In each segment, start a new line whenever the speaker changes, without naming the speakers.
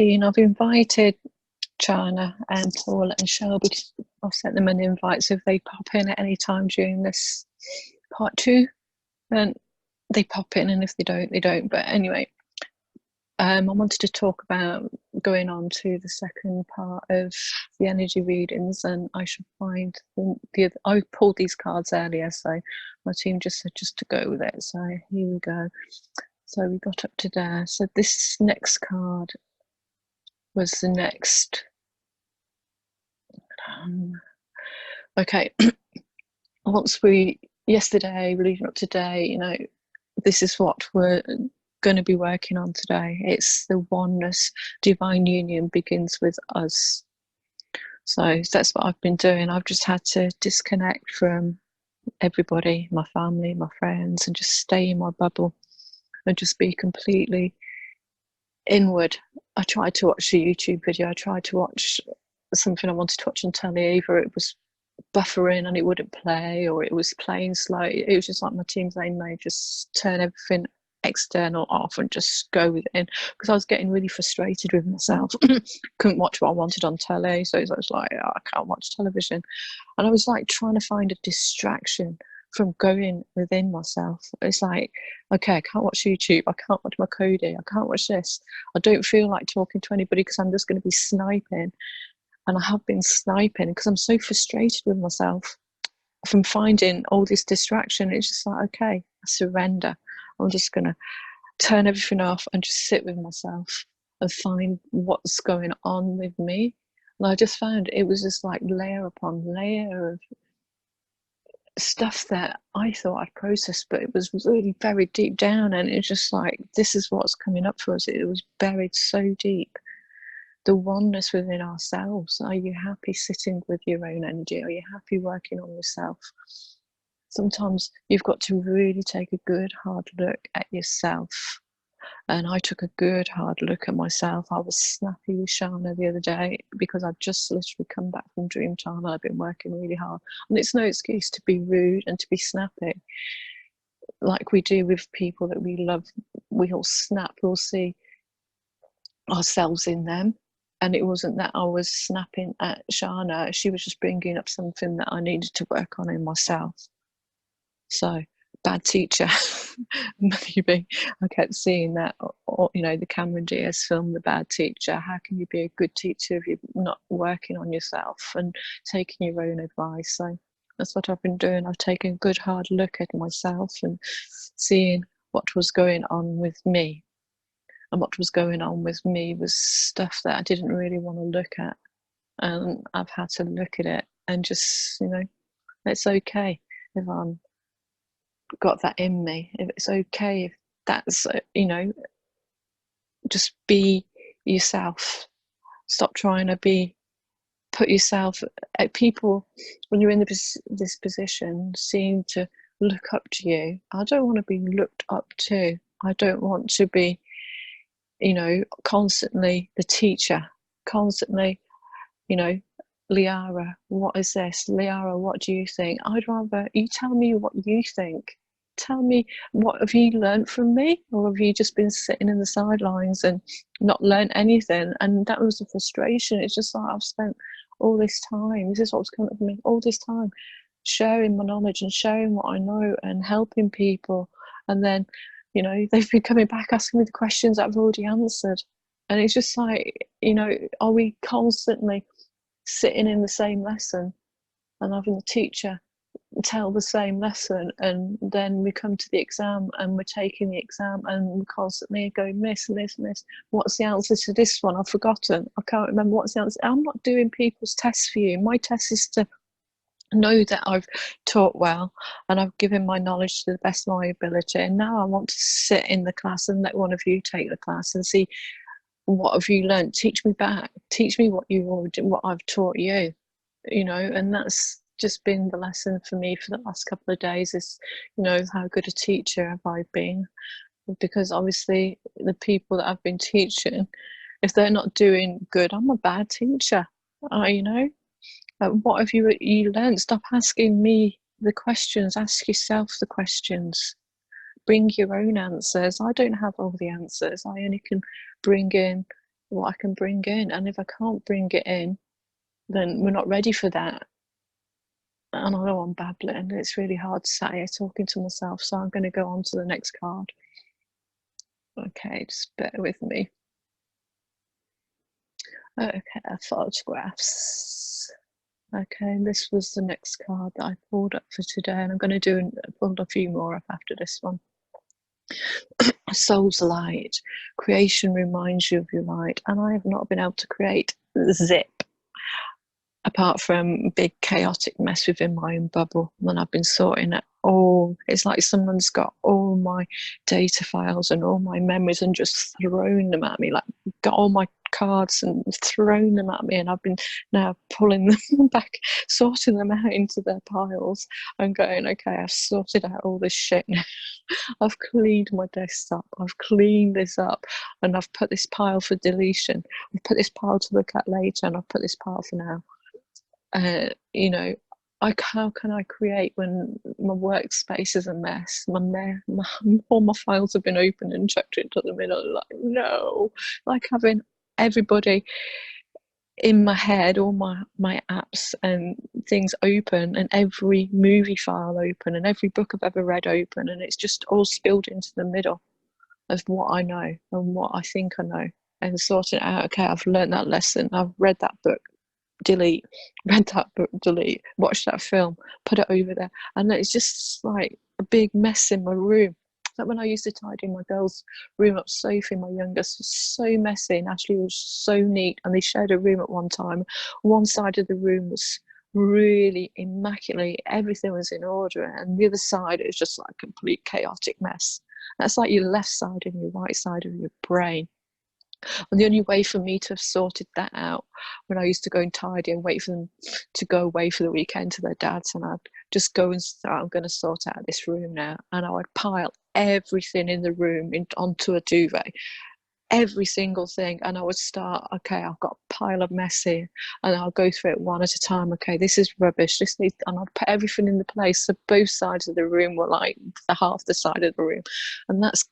I've invited China and Paula and Shelby. I've sent them an invite, so if they pop in at any time during this part two, then they pop in, and if they don't, they don't. But anyway, I wanted to talk about going on to the second part of the energy readings, and I should find I pulled these cards earlier, so my team just said just to go with it. So here we go. So we got up to there. So this next card was the next. Okay. Yesterday, leading up to today, this is what we're going to be working on today. It's the oneness, divine union begins with us. So that's what I've been doing. I've just had to disconnect from everybody, my family, my friends, and just stay in my bubble and just be completely inward. I tried to watch a YouTube video. I tried to watch something I wanted to watch on telly. Either it was buffering and it wouldn't play, or it was playing slow. It was just like my team saying, no, just turn everything external off and just go with it, because I was getting really frustrated with myself. Couldn't watch what I wanted on telly, so I was like, oh, I can't watch television. And I was like trying to find a distraction from going within myself. It's like, okay, I can't watch YouTube, I can't watch my Cody, I can't watch this, I don't feel like talking to anybody because I'm just going to be sniping. And I have been sniping because I'm so frustrated with myself from finding all this distraction. It's just like, okay, I surrender. I'm just going to turn everything off and just sit with myself and find what's going on with me. And I just found it was just like layer upon layer of stuff that I thought I'd processed, but it was really buried deep down. And it's just like, this is what's coming up for us. It was buried so deep. The oneness within ourselves. Are you happy sitting with your own energy? Are you happy working on yourself? Sometimes you've got to really take a good hard look at yourself. And I took a good hard look at myself. I was snappy with Shana the other day because I'd just literally come back from Dreamtime and I've been working really hard. And it's no excuse to be rude and to be snappy like we do with people that we love. We all snap, we'll see ourselves in them. And it wasn't that I was snapping at Shana. She was just bringing up something that I needed to work on in myself. So, bad teacher, maybe. I kept seeing that, or the Cameron Diaz film, The Bad Teacher. How can you be a good teacher if you're not working on yourself and taking your own advice? So that's what I've been doing. I've taken a good hard look at myself and seeing what was going on with me. And what was going on with me was stuff that I didn't really want to look at. And I've had to look at it and just, it's okay if I'm got that in me. If it's okay if that's, just be yourself. Stop trying to put yourself at people when you're in this position seem to look up to you. I don't want to be looked up to. I don't want to be constantly the teacher, constantly, Liara, what is this? Liara, what do you think? I'd rather you tell me what you think. Tell me, what have you learned from me? Or have you just been sitting in the sidelines and not learned anything? And that was the frustration. It's just like, I've spent all this time, this is what's coming up for me, all this time, sharing my knowledge and sharing what I know and helping people. And then they've been coming back asking me the questions that I've already answered. And it's just like, are we constantly sitting in the same lesson and having the teacher tell the same lesson, and then we come to the exam and we're taking the exam and we're constantly going, miss, what's the answer to this one? I've forgotten, I can't remember what's the answer. I'm not doing people's tests for you. My test is to know that I've taught well and I've given my knowledge to the best of my ability, and now I want to sit in the class and let one of you take the class and see, what have you learned? Teach me back, teach me what I've taught you, and that's just been the lesson for me for the last couple of days is, how good a teacher have I been? Because obviously the people that I've been teaching, if they're not doing good, I'm a bad teacher. What have you learned? Stop asking me the questions. Ask yourself the questions. Bring your own answers. I don't have all the answers. I only can bring in what I can bring in. And if I can't bring it in, then we're not ready for that. And I know I'm babbling. It's really hard to say talking to myself. So I'm going to go on to the next card. Okay, just bear with me. Okay, photographs. Okay, this was the next card that I pulled up for today, and I'm going to pull a few more up after this one. Soul's light. Creation reminds you of your light, and I have not been able to create zip apart from big chaotic mess within my own bubble. And I've been sorting it all. It's like someone's got all my data files and all my memories and just thrown them at me, like got all my cards and thrown them at me, and I've been now pulling them back, sorting them out into their piles and going, okay, I've sorted out all this shit now. I've cleaned my desktop, I've cleaned this up, and I've put this pile for deletion, I've put this pile to look at later, and I've put this pile for now. You know, how can I create when my workspace is a mess? All my files have been opened and chucked into the middle. Like, no, like having everybody in my head, all my apps and things open, and every movie file open, and every book I've ever read open, and it's just all spilled into the middle of what I know and what I think I know, and sorting it out. Okay, I've learned that lesson. I've read that book. Delete. Read that book. Delete. Watch that film. Put it over there, and it's just like a big mess in my room. Like when I used to tidy my girls' room up, Sophie, my youngest, was so messy, and Ashley was so neat, and they shared a room at one time. One side of the room was really immaculate, everything was in order, and the other side, it was just like a complete chaotic mess. That's like your left side and your right side of your brain. And the only way for me to have sorted that out, when I used to go and tidy and wait for them to go away for the weekend to their dads, and I'd just go and start, I'm going to sort out this room now. And I would pile everything in the room onto a duvet, every single thing. And I would start, okay, I've got a pile of mess here, and I'll go through it one at a time. Okay, this is rubbish. This needs, and I'd put everything in the place. So both sides of the room were like the half the side of the room. And that's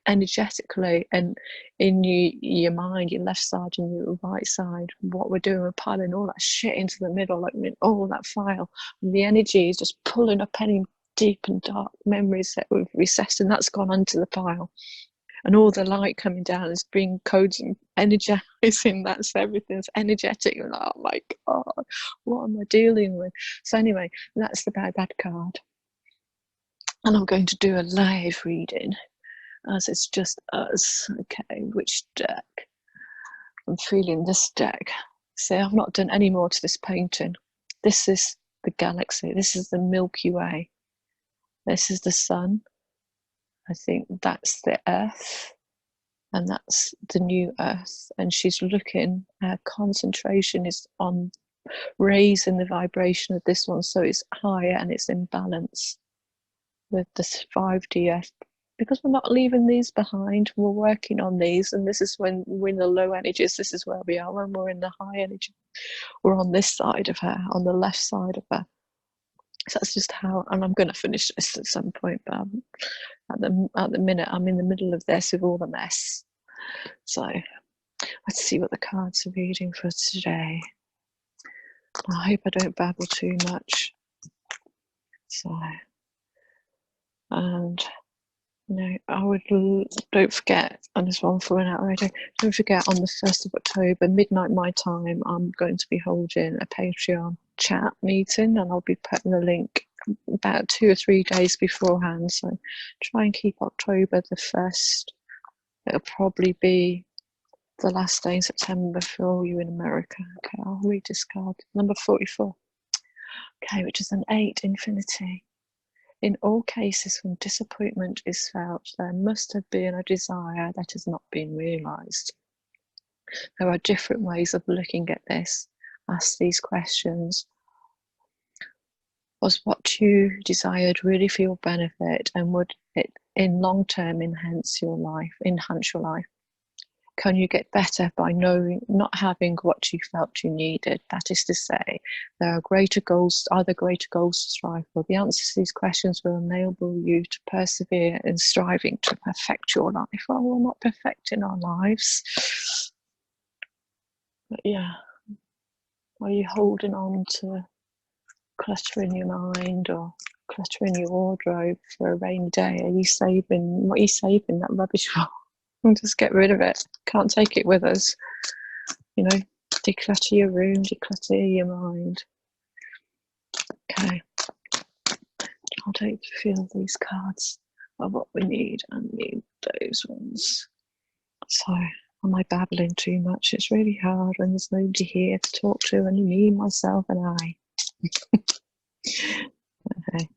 energetically and in your mind, your left side and your right side, what we're doing, we're piling all that shit into the middle, like all that file, and the energy is just pulling up any deep and dark memories that we've recessed, and that's gone onto the pile, and all the light coming down is bringing codes and energizing that, so everything's energetic. You're like, oh my god, what am I dealing with? So anyway, that's the bad card, and I'm going to do a live reading as it's just us. Okay, which deck? I'm feeling this deck. See, I've not done any more to this painting. This is the galaxy. This is the Milky Way. This is the sun. I think that's the Earth, and that's the new Earth. And she's looking, her concentration is on raising the vibration of this one so it's higher and it's in balance with this 5D Earth. Because we're not leaving these behind, we're working on these, and this is when we're in the low energies, this is where we are. When we're in the high energy, we're on this side of her, on the left side of her. So that's just how, and I'm going to finish this at some point, but at the minute I'm in the middle of this with all the mess. So let's see what the cards are reading for today. I hope I don't babble too much. So, and no, I would, don't forget, and this one for an hour already, don't forget on the 1st of October, midnight my time, I'm going to be holding a Patreon chat meeting, and I'll be putting the link about 2 or 3 days beforehand. So try and keep October the 1st. It'll probably be the last day in September for all you in America. Okay, I'll read this card. Number 44. Okay, which is an 8, infinity. In all cases when disappointment is felt, there must have been a desire that has not been realised. There are different ways of looking at this. Ask these questions. Was what you desired really for your benefit, and would it in long term enhance your life? Can you get better by not having what you felt you needed? That is to say, there are greater goals to strive for. The answers to these questions will enable you to persevere in striving to perfect your life. Well, we're not perfecting our lives. But yeah, are you holding on to clutter in your mind or clutter in your wardrobe for a rainy day? Are you saving, what are you saving that rubbish for? And just get rid of it. Can't take it with us. You know, declutter your room, declutter your mind. Okay, I'll take a few of these cards of what we need and need those ones. So, am I babbling too much? It's really hard when there's nobody here to talk to, only me, myself, and I. Okay,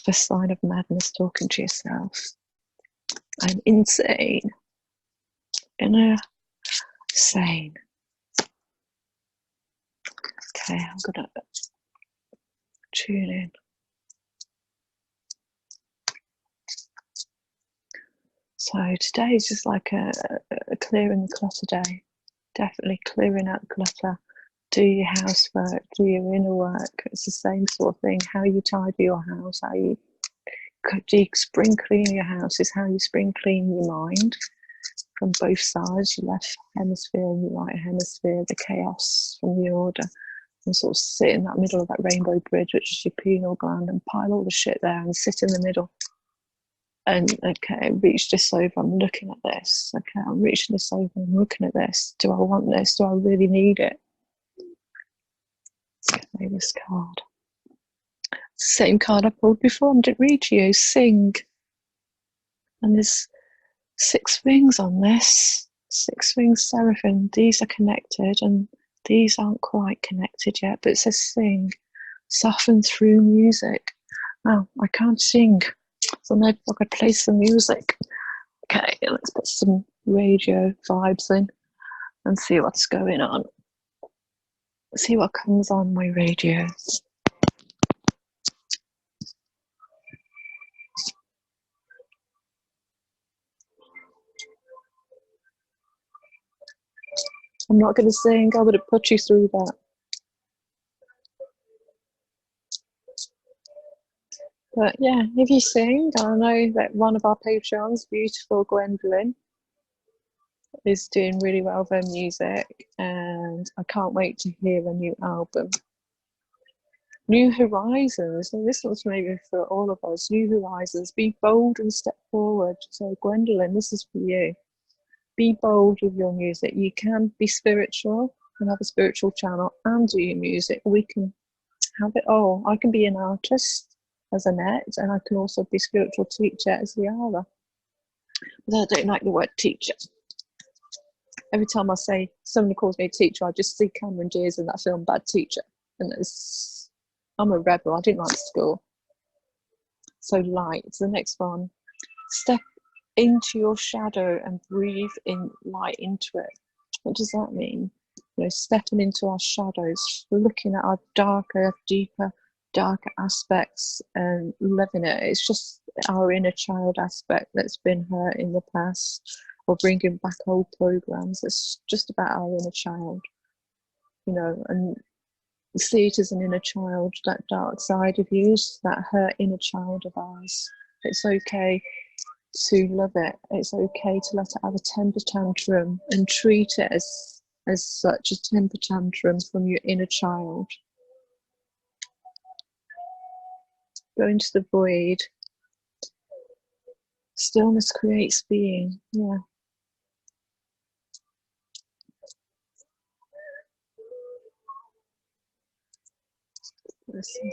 first sign of madness, talking to yourself. I'm insane. Inner sane. Okay, I'm gonna tune in. So today is just like a clearing the clutter day. Definitely clearing out the clutter. Do your housework, do your inner work. It's the same sort of thing. How you tidy your house, how you spring clean your house is how you spring clean your mind from both sides, your left hemisphere and your right hemisphere, the chaos from the order, and sort of sit in that middle of that rainbow bridge, which is your pineal gland, and pile all the shit there and sit in the middle. And okay, reach this over, I'm looking at this. Okay, I'm reaching this over, I'm looking at this. Do I want this? Do I really need it? Play this card. Same card I pulled before, I didn't read to you. Sing. And there's 6 rings on this. 6 rings seraphim. These are connected and these aren't quite connected yet, but it says sing. Soften through music. Now, I can't sing, so maybe I could play some music. Okay, let's put some radio vibes in and see what's going on. See what comes on my radio. I'm not going to sing, I would have put you through that. But yeah, if you sing, I know that one of our patrons, beautiful Gwendolyn, is doing really well with her music, and I can't wait to hear a new album. New Horizons, and this one's maybe for all of us. New Horizons, be bold and step forward. So Gwendolyn, this is for you. Be bold with your music. You can be spiritual and have a spiritual channel and do your music. We can have it all. I can be an artist as Annette, and I can also be spiritual teacher as Liara. But I don't like the word teacher. Every time I say somebody calls me a teacher, I just see Cameron Diaz in that film Bad Teacher. And I'm a rebel. I didn't like school. So light. The next one. Step into your shadow and breathe in light into it. What does that mean? You know, stepping into our shadows, looking at our darker, aspects and living it. It's just our inner child aspect that's been hurt in the past, or bringing back old programs. It's just about our inner child, you know, and see it as an inner child, that dark side of you, that hurt inner child of ours. It's okay to love it. It's okay to let it have a temper tantrum and treat it as such, a temper tantrum from your inner child. Go into the void. Stillness creates being. Yeah. Listen.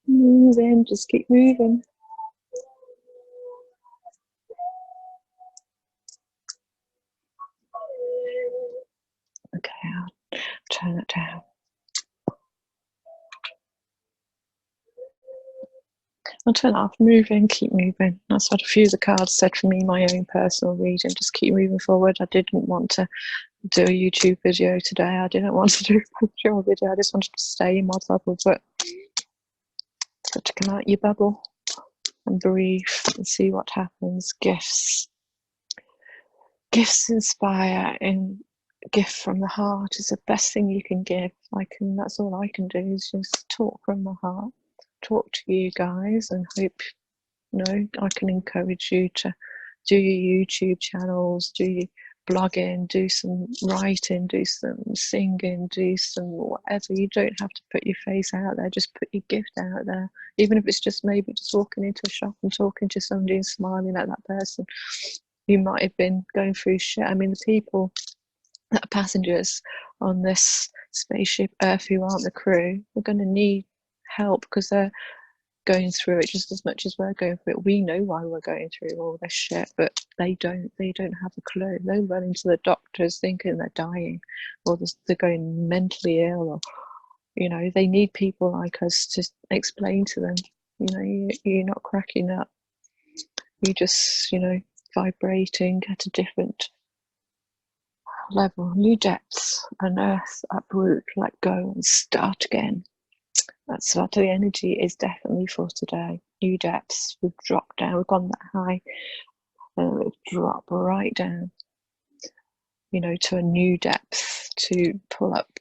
Moving, just keep moving. Okay, I'll turn it down. I'll turn it off. Moving, keep moving. That's what a few of the cards said for me, my own personal reading. Just keep moving forward. I didn't want to do a YouTube video today. I didn't want to do a picture video. I just wanted to stay in my bubble, but it's got to come out your bubble and breathe and see what happens. Gifts inspire and gift from the heart is the best thing you can give. That's all I can do is just talk from the heart, talk to you guys, and hope, you know, I can encourage you to do your YouTube channels, do your blogging, do some writing, do some singing, do some whatever. You don't have to put your face out there, just put your gift out there. Even if it's just maybe just walking into a shop and talking to somebody and smiling at that person. You might have been going through shit. I mean, the people that are passengers on this spaceship Earth who aren't the crew are going to need help because they're going through it just as much as we're going through it. We know why we're going through all this shit, but they don't have a clue. They run into the doctors thinking they're dying, or they're going mentally ill, or, you know, they need people like us to explain to them, you know, you're not cracking up, you just, you know, vibrating at a different level, new depths, unearth, uproot, let go and start again. That's what the energy is definitely for today. New depths. We've dropped down. We've gone that high, and we've dropped right down, you know, to a new depth to pull up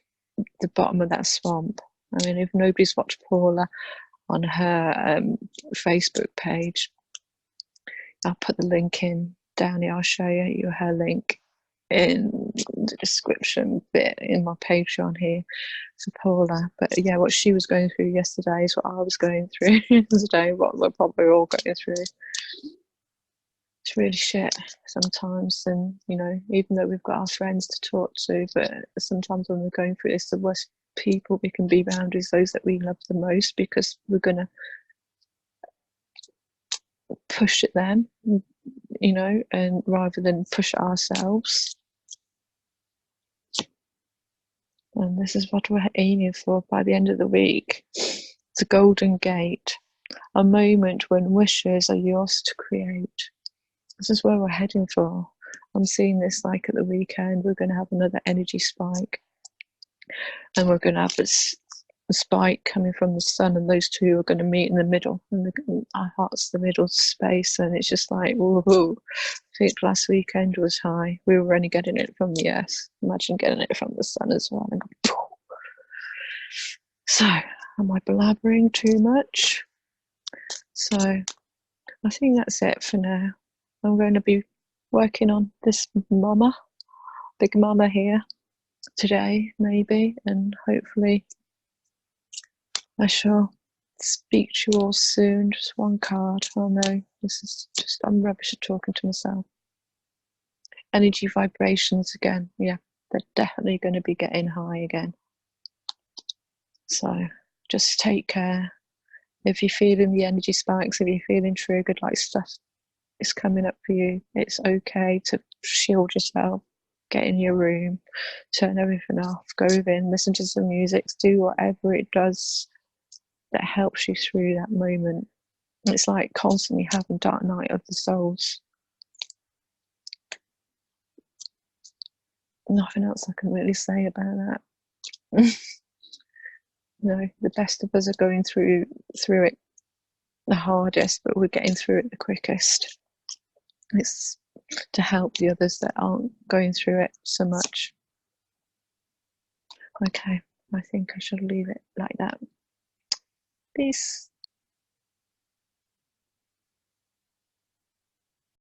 the bottom of that swamp. I mean, if nobody's watched Paula on her Facebook page, I'll put the link in down here. I'll show you her link in the description bit in my Patreon here for Paula. But yeah, what she was going through yesterday is what I was going through today, what we're probably all going through. It's really shit sometimes, and you know, even though we've got our friends to talk to, but sometimes when we're going through this, the worst people we can be around is those that we love the most, because we're gonna push at them, you know, and rather than push at ourselves. And this is what we're aiming for by the end of the week. It's a golden gate, a moment when wishes are yours to create. This is where we're heading for. I'm seeing this like at the weekend. We're going to have another energy spike, and we're going to have this spike coming from the sun, and those two are going to meet in the middle, and our heart's the middle space, and it's just like, woohoo. I think last weekend was high. We were only getting it from the earth. Imagine getting it from the sun as well. And go, so, am I blabbering too much? So, I think that's it for now. I'm going to be working on this mama, big mama here today, maybe, and hopefully I shall speak to you all soon. Just one card. Oh no, this is just, I'm rubbish at talking to myself. Energy vibrations again. Yeah, they're definitely going to be getting high again. So just take care. If you're feeling the energy spikes, if you're feeling triggered, like stuff is coming up for you, it's okay to shield yourself. Get in your room, turn everything off, go within, listen to some music, do whatever it does that helps you through that moment. It's like constantly having dark night of the souls. Nothing else I can really say about that. You know, the best of us are going through it the hardest, but we're getting through it the quickest. It's to help the others that aren't going through it so much. Okay, I think I should leave it like that. Peace.